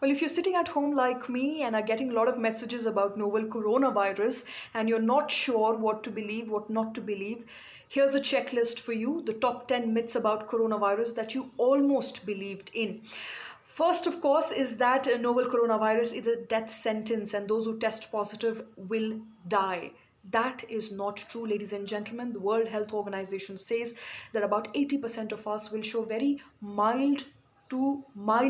Well, if you're sitting at home like me and are getting a lot of messages about novel coronavirus and you're not sure what to believe, what not to believe, here's a checklist for you, the top 10 myths about coronavirus that you almost believed in. First, of course, is that a novel coronavirus is a death sentence and those who test positive will die. That is not true, ladies and gentlemen. The World Health Organization says that about 80% of us will show very mild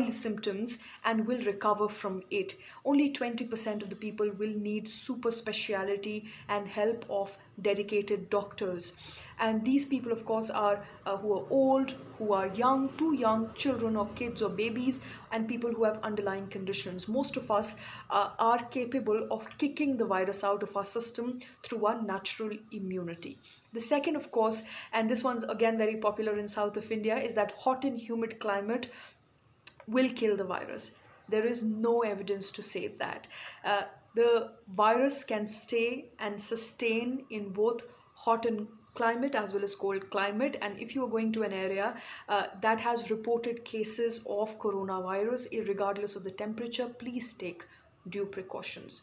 symptoms and will recover from it. Only 20% of the people will need super speciality and help of dedicated doctors. And these people, of course, are who are old, who are young, too young, children or kids or babies, and people who have underlying conditions. Most of us are capable of kicking the virus out of our system through our natural immunity. The second, of course, and this one's again very popular in south of India, is that hot and humid climate will kill the virus. There is no evidence to say that. The virus can stay and sustain in both hot and climate as well as cold climate, and if you are going to an area that has reported cases of coronavirus regardless of the temperature, please take due precautions.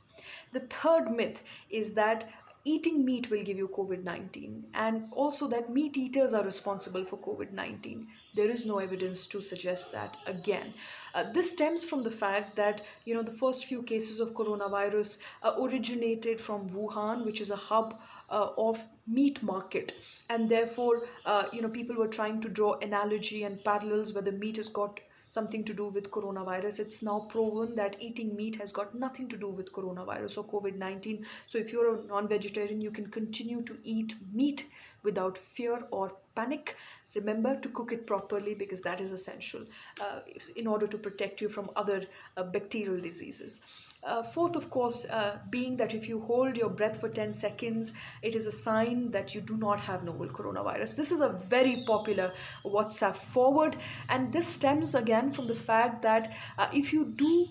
The third myth is that eating meat will give you COVID-19, and also that meat eaters are responsible for COVID-19. There is no evidence to suggest that again. This stems from the fact that the first few cases of coronavirus originated from Wuhan, which is a hub of meat market, and therefore people were trying to draw analogy and parallels where the meat has got something to do with coronavirus. It's now proven that eating meat has got nothing to do with coronavirus or COVID-19. So if you're a non-vegetarian, you can continue to eat meat without fear or panic. Remember to cook it properly because that is essential in order to protect you from other bacterial diseases. Fourth, of course, being that if you hold your breath for 10 seconds, it is a sign that you do not have novel coronavirus. This is a very popular WhatsApp forward, and this stems again from the fact that if you do,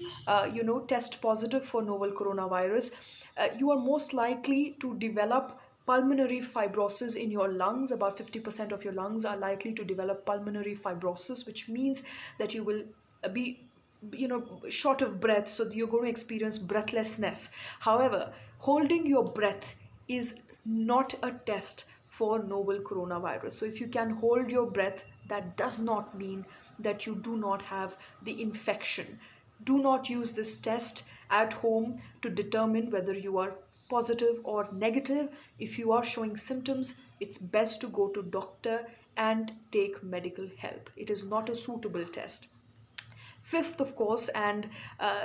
test positive for novel coronavirus, you are most likely to develop pulmonary fibrosis in your lungs. About 50% of your lungs are likely to develop pulmonary fibrosis, which means that you will be short of breath, so you're going to experience breathlessness. However, holding your breath is not a test for novel coronavirus. So if you can hold your breath, that does not mean that you do not have the infection. Do not use this test at home to determine whether you are positive or negative. If you are showing symptoms, it's best to go to doctor and take medical help. It is not a suitable test. Fifth, of course, and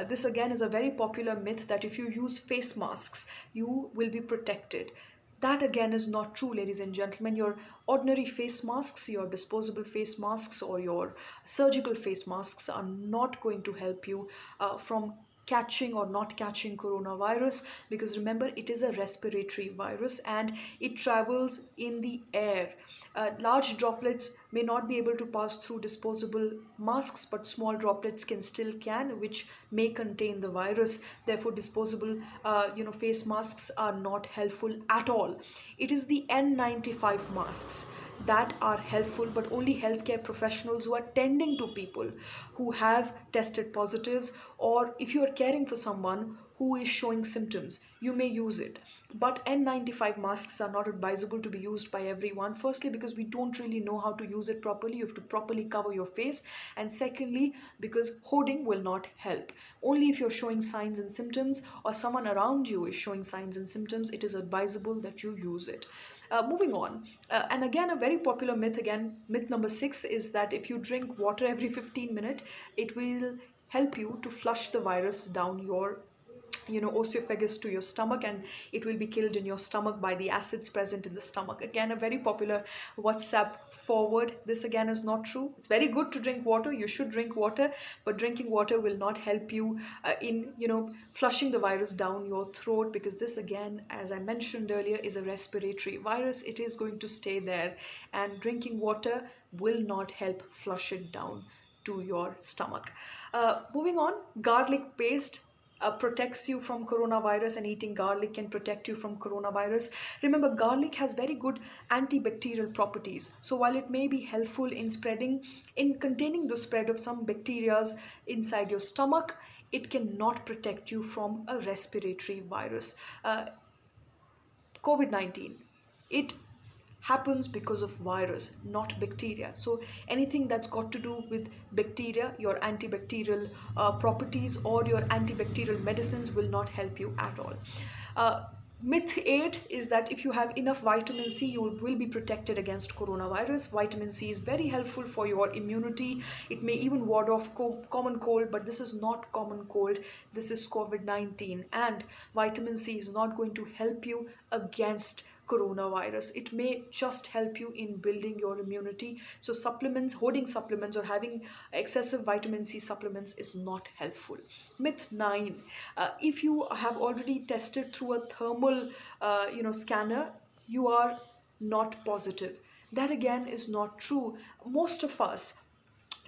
this again is a very popular myth, that if you use face masks, you will be protected. That again is not true, ladies and gentlemen. Your ordinary face masks, your disposable face masks, or your surgical face masks are not going to help you from catching or not catching coronavirus, because remember, it is a respiratory virus and it travels in the air. Large droplets may not be able to pass through disposable masks, but small droplets can, which may contain the virus. Therefore, disposable face masks are not helpful at all. It is the N95 masks that are helpful, but only healthcare professionals who are tending to people who have tested positives, or if you are caring for someone who is showing symptoms, you may use it. But N95 masks are not advisable to be used by everyone. Firstly, because we don't really know how to use it properly. You have to properly cover your face. And secondly, because hoarding will not help. Only if you're showing signs and symptoms, or someone around you is showing signs and symptoms, it is advisable that you use it. Moving on, and again, a very popular myth, again, myth number 6, is that if you drink water every 15 minutes, it will help you to flush the virus down your esophagus to your stomach, and it will be killed in your stomach by the acids present in the stomach. Again, a very popular WhatsApp forward. This again is not true. It's very good to drink water. You should drink water, but drinking water will not help you in flushing the virus down your throat, because this again, as I mentioned earlier, is a respiratory virus. It is going to stay there, and drinking water will not help flush it down to your stomach. Moving on, garlic paste protects you from coronavirus, and eating garlic can protect you from coronavirus. Remember, garlic has very good antibacterial properties. So while it may be helpful in containing the spread of some bacteria inside your stomach, it cannot protect you from a respiratory virus. COVID 19, it happens because of virus, not bacteria. So anything that's got to do with bacteria, your antibacterial properties or your antibacterial medicines will not help you at all. Uh, Myth 8 is that if you have enough vitamin C, you will be protected against coronavirus. Vitamin C is very helpful for your immunity. It may even ward off common cold, but this is not common cold. This is COVID 19. And vitamin C is not going to help you against coronavirus. It may just help you in building your immunity. So supplements, hoarding supplements or having excessive vitamin C supplements is not helpful. Myth 9, if you have already tested through a thermal scanner, you are not positive. That again is not true. Most of us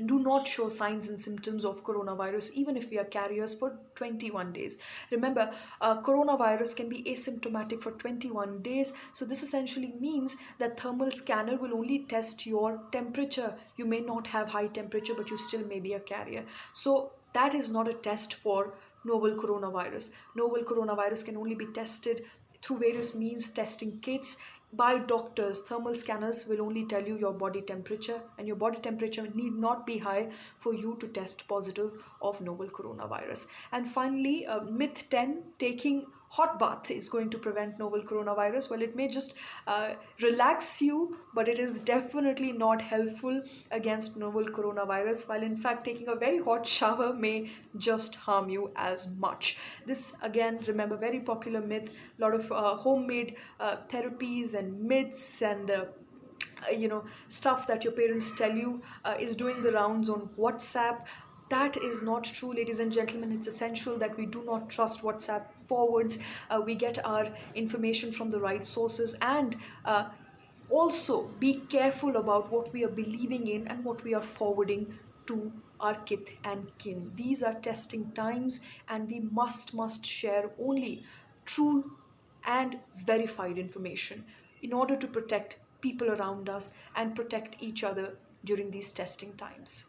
do not show signs and symptoms of coronavirus even if we are carriers for 21 days. Remember, coronavirus can be asymptomatic for 21 days. So this essentially means that thermal scanner will only test your temperature. You may not have high temperature, but you still may be a carrier. So that is not a test for novel coronavirus. Novel coronavirus can only be tested through various means, testing kits by doctors. Thermal scanners will only tell you your body temperature, and your body temperature need not be high for you to test positive of novel coronavirus. And finally, myth 10, taking hot bath is going to prevent novel coronavirus. Well, it may just relax you, but it is definitely not helpful against novel coronavirus, while in fact taking a very hot shower may just harm you as much. This again, remember, very popular myth. A lot of homemade therapies and myths and stuff that your parents tell you is doing the rounds on WhatsApp. That is not true, ladies and gentlemen. It's essential that we do not trust WhatsApp forwards. We get our information from the right sources, and also be careful about what we are believing in and what we are forwarding to our kith and kin. These are testing times, and we must share only true and verified information in order to protect people around us and protect each other during these testing times.